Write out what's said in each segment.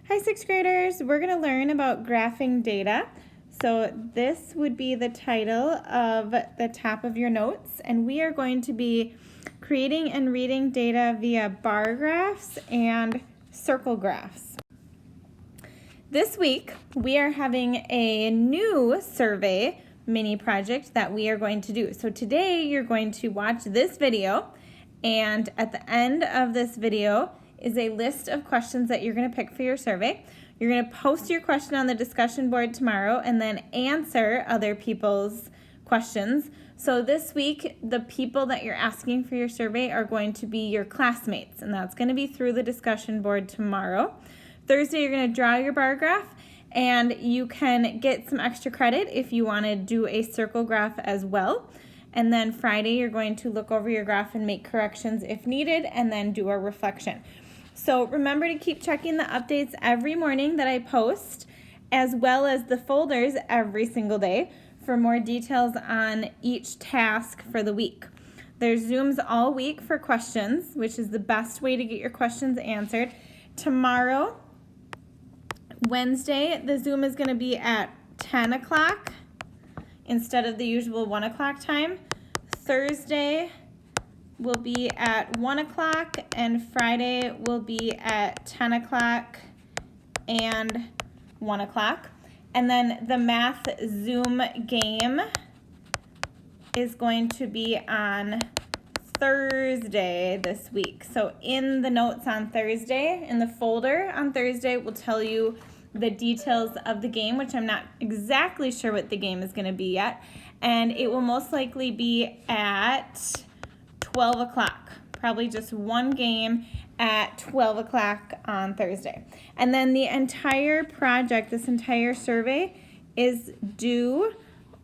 Hi, sixth graders. We're going to learn about graphing data. So this would be the title of the top of your notes, and we are going to be creating and reading data via bar graphs and circle graphs. This week, we are having a new survey mini project that we are going to do. So today, you're going to watch this video, and at the end of this video is a list of questions that you're going to pick for your survey. You're going to post your question on the discussion board tomorrow and then answer other people's questions. So this week, the people that you're asking for your survey are going to be your classmates, and that's going to be through the discussion board tomorrow. Thursday, you're going to draw your bar graph, and you can get some extra credit if you want to do a circle graph as well. And then Friday, you're going to look over your graph and make corrections if needed, and then do a reflection. So remember to keep checking the updates every morning that I post, as well as the folders every single day for more details on each task for the week. There's Zooms all week for questions, which is the best way to get your questions answered. Tomorrow, Wednesday, the Zoom is going to be at 10 o'clock instead of the usual 1 o'clock time. Thursday will be at 1 o'clock, and Friday will be at 10 o'clock and 1 o'clock. And then the math Zoom game is going to be on Thursday this week. So in the notes on Thursday, in the folder on Thursday, will tell you the details of the game, which I'm not exactly sure what the game is going to be yet. And it will most likely be at 12 o'clock, probably just one game at 12 o'clock on Thursday. And then the entire project, this entire survey, is due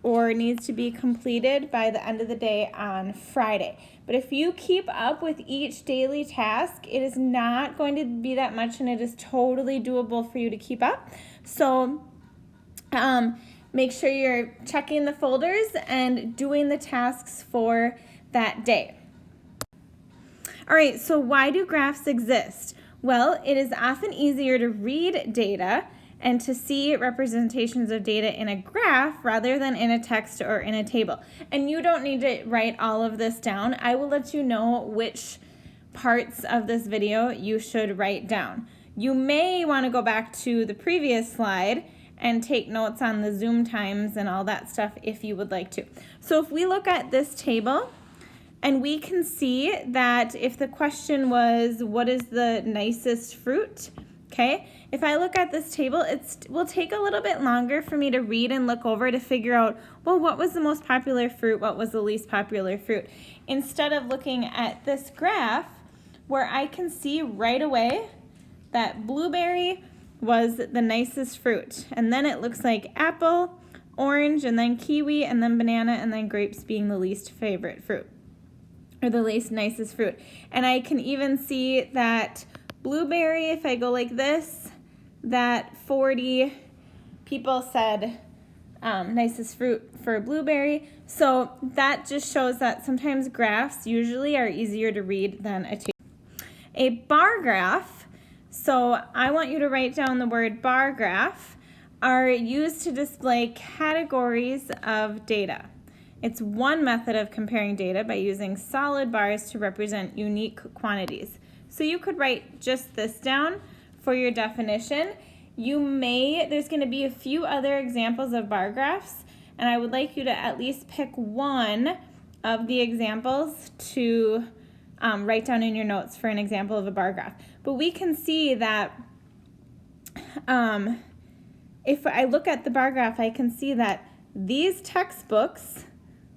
or needs to be completed by the end of the day on Friday. But if you keep up with each daily task, it is not going to be that much, and it is totally doable for you to keep up. So make sure you're checking the folders and doing the tasks for that day. All right, so why do graphs exist? Well, it is often easier to read data and to see representations of data in a graph rather than in a text or in a table. And you don't need to write all of this down. I will let you know which parts of this video you should write down. You may want to go back to the previous slide and take notes on the Zoom times and all that stuff if you would like to. So if we look at this table, and we can see that if the question was, what is the nicest fruit? Okay, if I look at this table, it will take a little bit longer for me to read and look over to figure out, well, what was the most popular fruit? What was the least popular fruit? Instead of looking at this graph where I can see right away that blueberry was the nicest fruit. And then it looks like apple, orange, and then kiwi, and then banana, and then grapes being the least favorite fruit, or the least nicest fruit. And I can even see that blueberry, if I go like this, that 40 people said nicest fruit for blueberry. So that just shows that sometimes graphs usually are easier to read than a table. A bar graph, so I want you to write down the word bar graph, are used to display categories of data. It's one method of comparing data by using solid bars to represent unique quantities. So you could write just this down for your definition. There's going to be a few other examples of bar graphs, and I would like you to at least pick one of the examples to write down in your notes for an example of a bar graph. But we can see that if I look at the bar graph, I can see that these textbooks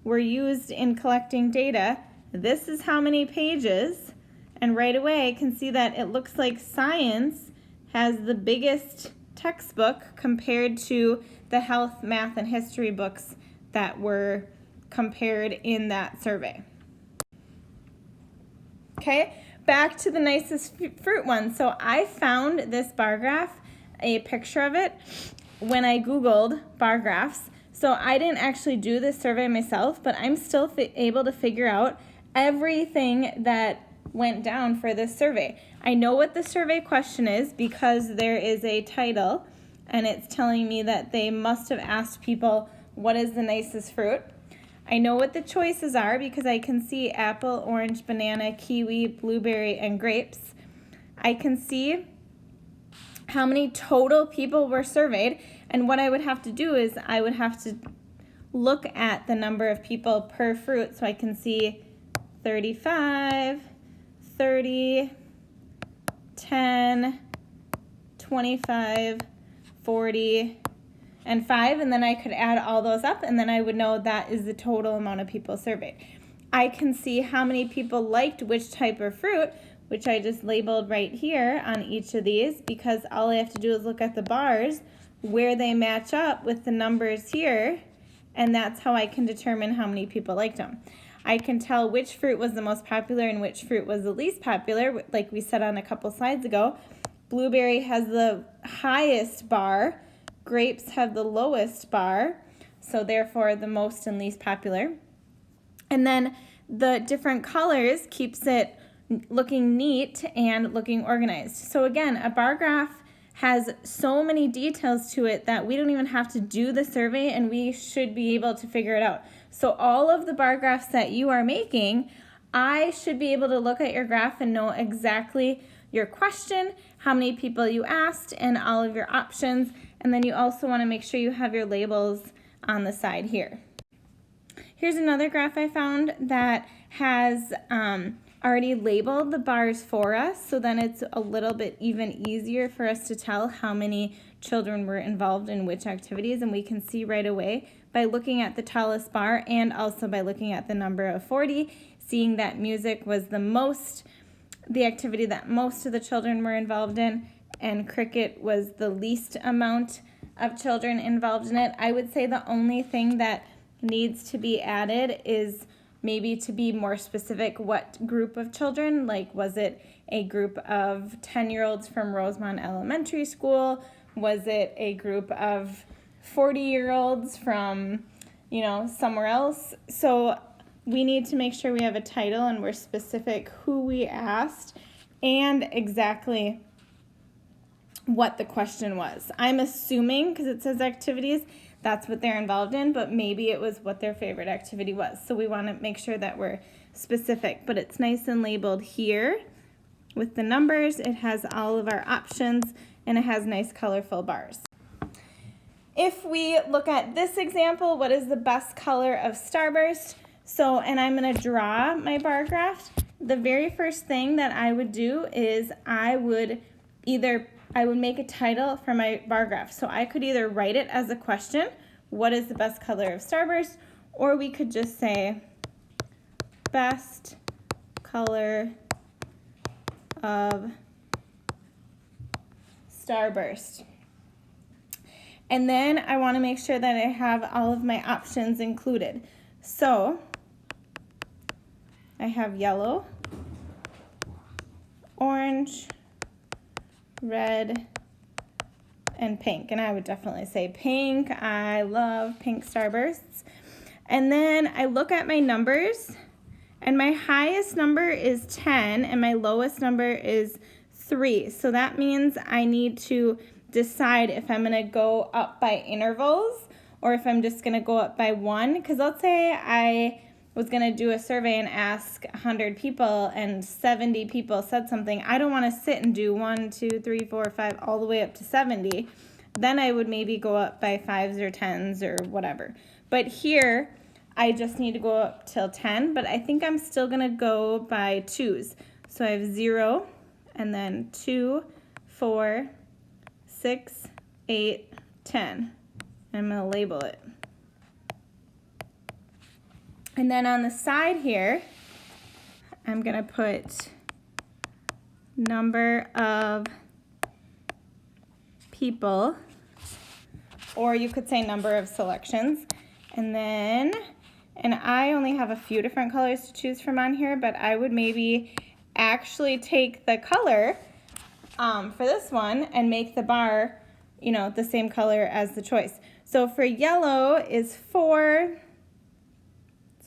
were used in collecting data. This is how many pages, and right away I can see that it looks like science has the biggest textbook compared to the health, math, and history books that were compared in that survey. Okay, back to the nicest fruit one. So I found this bar graph, a picture of it, when I Googled bar graphs. So I didn't actually do this survey myself, but I'm still able to figure out everything that went down for this survey. I know what the survey question is because there is a title and it's telling me that they must have asked people what is the nicest fruit. I know what the choices are because I can see apple, orange, banana, kiwi, blueberry, and grapes. I can see how many total people were surveyed, and what I would have to do is I would have to look at the number of people per fruit so I can see 35, 30, 10, 25, 40, and 5, and then I could add all those up, and then I would know that is the total amount of people surveyed. I can see how many people liked which type of fruit, which I just labeled right here on each of these, because all I have to do is look at the bars where they match up with the numbers here, and that's how I can determine how many people liked them. I can tell which fruit was the most popular and which fruit was the least popular, like we said on a couple slides ago. Blueberry has the highest bar, grapes have the lowest bar, so therefore the most and least popular. And then the different colors keeps it looking neat and looking organized. So again, a bar graph has so many details to it that we don't even have to do the survey and we should be able to figure it out. So all of the bar graphs that you are making, I should be able to look at your graph and know exactly your question, how many people you asked, and all of your options. And then you also want to make sure you have your labels on the side here. Here's another graph I found that has already labeled the bars for us, so then it's a little bit even easier for us to tell how many children were involved in which activities, and we can see right away by looking at the tallest bar and also by looking at the number of 40, seeing that music was the activity that most of the children were involved in, and cricket was the least amount of children involved in it. I would say the only thing that needs to be added is maybe to be more specific what group of children, like was it a group of 10-year-olds from Rosemont Elementary School? Was it a group of 40-year-olds from, somewhere else? So we need to make sure we have a title and we're specific who we asked and exactly what the question was. I'm assuming, because it says activities, that's what they're involved in, but maybe it was what their favorite activity was. So we want to make sure that we're specific, but it's nice and labeled here with the numbers. It has all of our options and it has nice colorful bars. If we look at this example, what is the best color of Starburst? So, and I'm going to draw my bar graph. The very first thing that I would do is I would make a title for my bar graph. So I could either write it as a question, what is the best color of Starburst? Or we could just say, best color of Starburst. And then I want to make sure that I have all of my options included. So I have yellow, orange, red, and pink. And I would definitely say pink. I love pink Starbursts. And then I look at my numbers, and my highest number is 10 and my lowest number is 3. So that means I need to decide if I'm going to go up by intervals or if I'm just going to go up by 1. Because let's say I was going to do a survey and ask 100 people and 70 people said something. I don't want to sit and do 1, 2, 3, 4, 5 all the way up to 70. Then I would maybe go up by 5s or 10s or whatever. But here I just need to go up till 10, but I think I'm still going to go by 2s. So I have 0 and then 2, 4, 6, 8, 10. I'm going to label it. And then on the side here, I'm going to put number of people, or you could say number of selections. And I only have a few different colors to choose from on here, but I would maybe actually take the color for this one and make the bar, the same color as the choice. So for yellow is 4.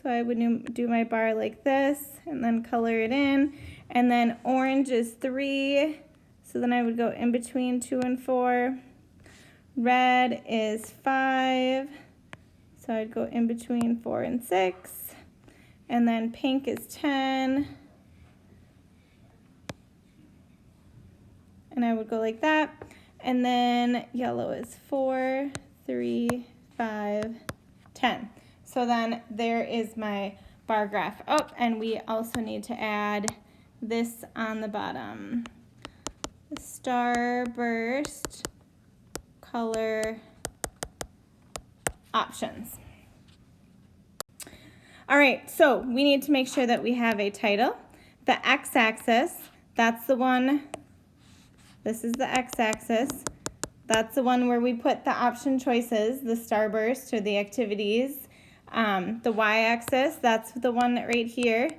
So I would do my bar like this and then color it in. And then orange is 3, so then I would go in between 2 and 4. Red is 5, so I'd go in between 4 and 6. And then pink is 10. And I would go like that. And then yellow is 4, 3, 5, 10. So then there is my bar graph. Oh, and we also need to add this on the bottom. The Starburst color options. All right, so we need to make sure that we have a title. The x-axis, that's the one. This is the x-axis. That's the one where we put the option choices, the Starburst or the activities. The y-axis, that's the one right here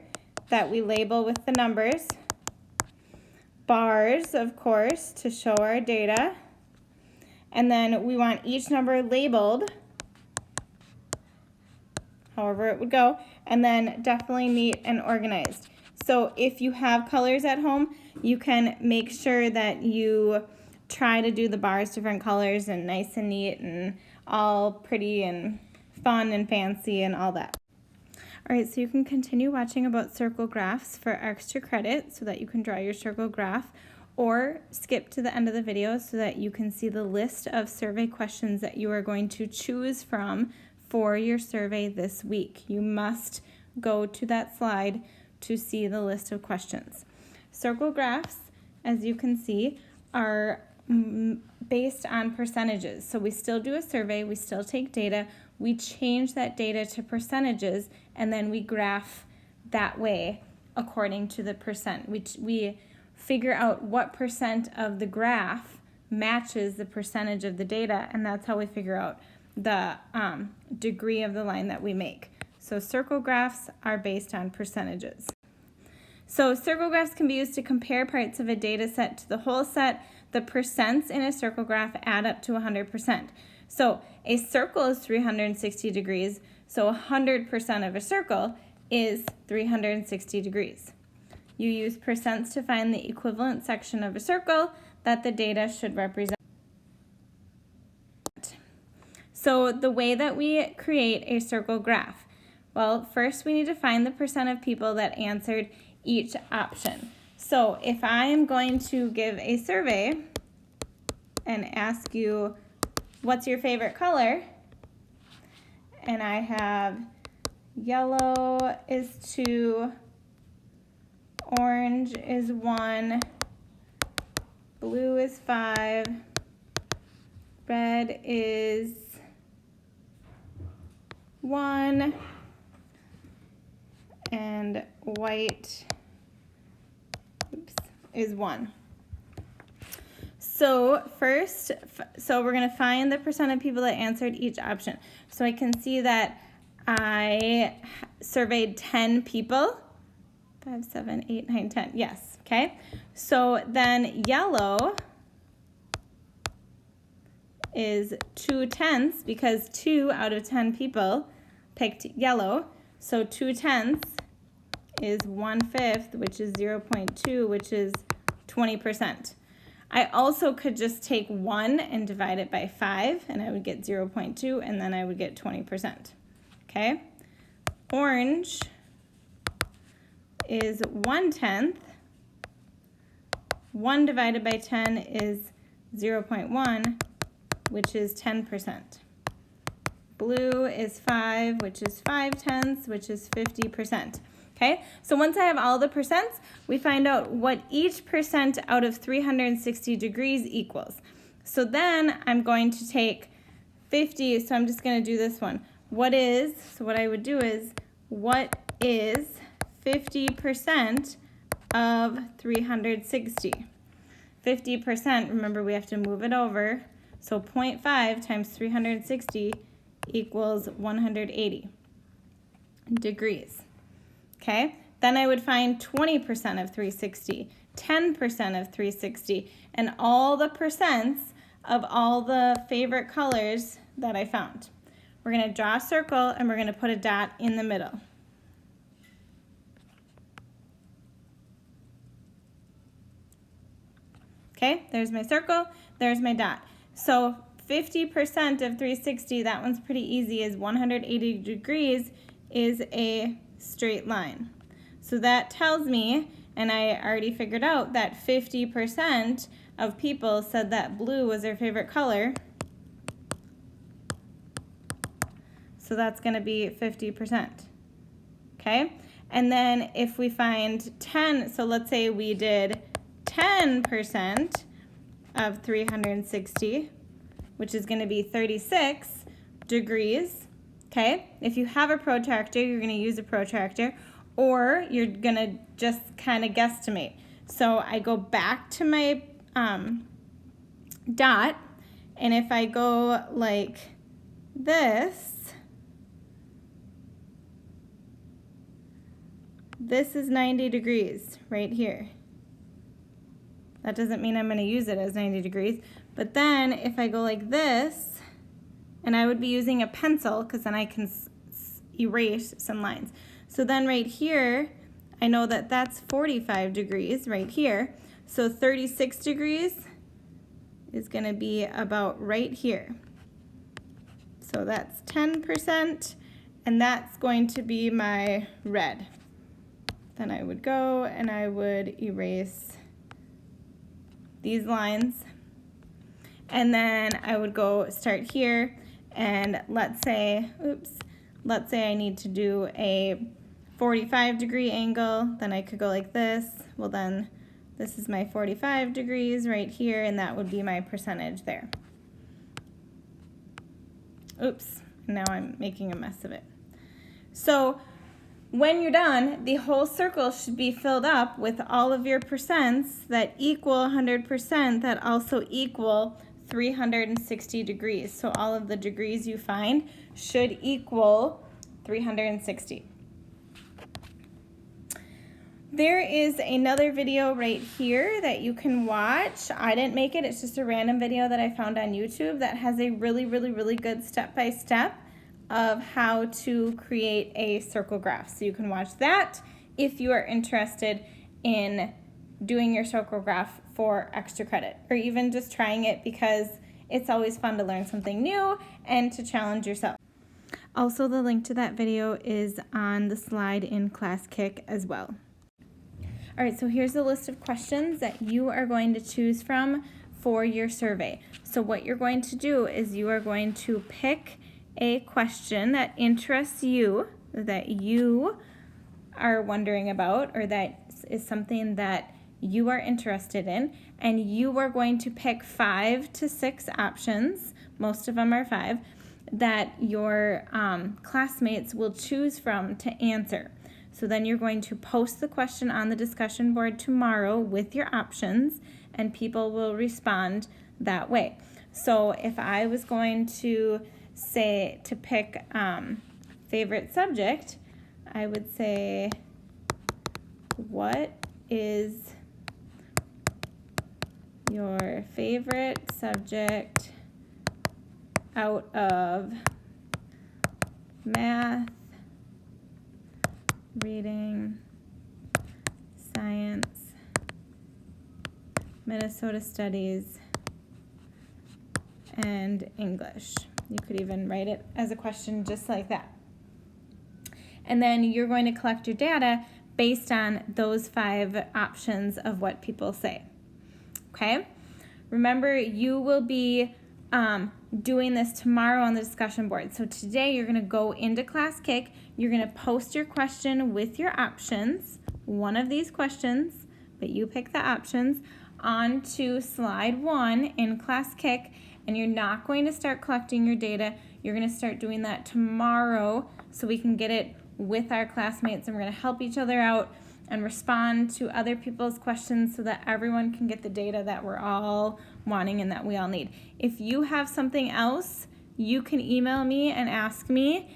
that we label with the numbers. Bars, of course, to show our data. And then we want each number labeled, however it would go, and then definitely neat and organized. So if you have colors at home, you can make sure that you try to do the bars different colors and nice and neat and all pretty and fun and fancy and all that. All right, so you can continue watching about circle graphs for extra credit so that you can draw your circle graph, or skip to the end of the video so that you can see the list of survey questions that you are going to choose from for your survey this week. You must go to that slide to see the list of questions. Circle graphs, as you can see, are based on percentages. So we still do a survey, we still take data, we change that data to percentages, and then we graph that way according to the percent. We figure out what percent of the graph matches the percentage of the data, and that's how we figure out the degree of the line that we make. So circle graphs are based on percentages. So circle graphs can be used to compare parts of a data set to the whole set. The percents in a circle graph add up to 100%. So a circle is 360 degrees, so 100% of a circle is 360 degrees. You use percents to find the equivalent section of a circle that the data should represent. So the way that we create a circle graph, well, first we need to find the percent of people that answered each option. So if I am going to give a survey and ask you, what's your favorite color? And I have yellow is 2, orange is 1, blue is 5, red is 1, and white is 1. So first, we're going to find the percent of people that answered each option. So I can see that I surveyed 10 people. 5, 7, 8, 9, 10. Yes, okay. So then yellow is 2/10 because 2 out of 10 people picked yellow. So 2/10 is 1/5, which is 0.2, which is 20%. I also could just take 1 and divide it by 5, and I would get 0.2, and then I would get 20%. Okay? Orange is 1/10. 1 divided by 10 is 0.1, which is 10%. Blue is 5, which is 5/10, which is 50%. Okay, so once I have all the percents, we find out what each percent out of 360 degrees equals. So then I'm going to take 50, so I'm just going to do this one. What I would do is, what is 50% of 360? 50%, remember we have to move it over, so 0.5 times 360 equals 180 degrees. Okay, then I would find 20% of 360, 10% of 360, and all the percents of all the favorite colors that I found. We're going to draw a circle and we're going to put a dot in the middle. Okay, there's my circle, there's my dot. So 50% of 360, that one's pretty easy, is 180 degrees is a straight line. So that tells me, and I already figured out, that 50% of people said that blue was their favorite color. So that's going to be 50%. Okay? And then if we find 10, so let's say we did 10% of 360, which is going to be 36 degrees. Okay? If you have a protractor, you're going to use a protractor, or you're going to just kind of guesstimate. So I go back to my dot, and if I go like this, this is 90 degrees right here. That doesn't mean I'm going to use it as 90 degrees. But then if I go like this, and I would be using a pencil because then I can erase some lines. So then right here, I know that that's 45 degrees right here. So 36 degrees is going to be about right here. So that's 10%, and that's going to be my red. Then I would go and I would erase these lines. And then I would go start here, and let's say I need to do a 45-degree angle. Then I could go like this. Well, then this is my 45 degrees right here, and that would be my percentage there. Oops, now I'm making a mess of it. So when you're done, the whole circle should be filled up with all of your percents that equal 100% that also equal 360 degrees. So all of the degrees you find should equal 360. There is another video right here that you can watch. I didn't make it. It's just a random video that I found on YouTube that has a really good step-by-step of how to create a circle graph. So you can watch that if you are interested in doing your circle graph for extra credit, or even just trying it because it's always fun to learn something new and to challenge yourself. Also, the link to that video is on the slide in Classkick as well. All right, so here's a list of questions that you are going to choose from for your survey. So what you're going to do is you are going to pick a question that interests you, that you are wondering about, or that is something that you are interested in, and you are going to pick 5 to 6 options, most of them are 5, that your classmates will choose from to answer. So then you're going to post the question on the discussion board tomorrow with your options, and people will respond that way. So if I was going to say to pick favorite subject, I would say, what is your favorite subject out of math, reading, science, Minnesota Studies, and English? You could even write it as a question just like that. And then you're going to collect your data based on those 5 options of what people say. Okay? Remember, you will be doing this tomorrow on the discussion board. So today you're going to go into Classkick. You're going to post your question with your options, one of these questions, but you pick the options, onto slide 1 in Classkick. And you're not going to start collecting your data. You're going to start doing that tomorrow so we can get it with our classmates, and we're going to help each other out and respond to other people's questions so that everyone can get the data that we're all wanting and that we all need. If you have something else, you can email me and ask me,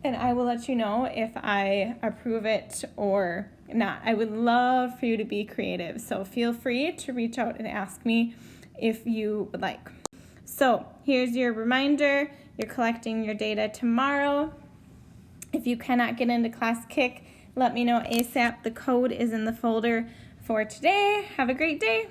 and I will let you know if I approve it or not. I would love for you to be creative, so feel free to reach out and ask me if you would like. So here's your reminder. You're collecting your data tomorrow. If you cannot get into Classkick, let me know ASAP. The code is in the folder for today. Have a great day.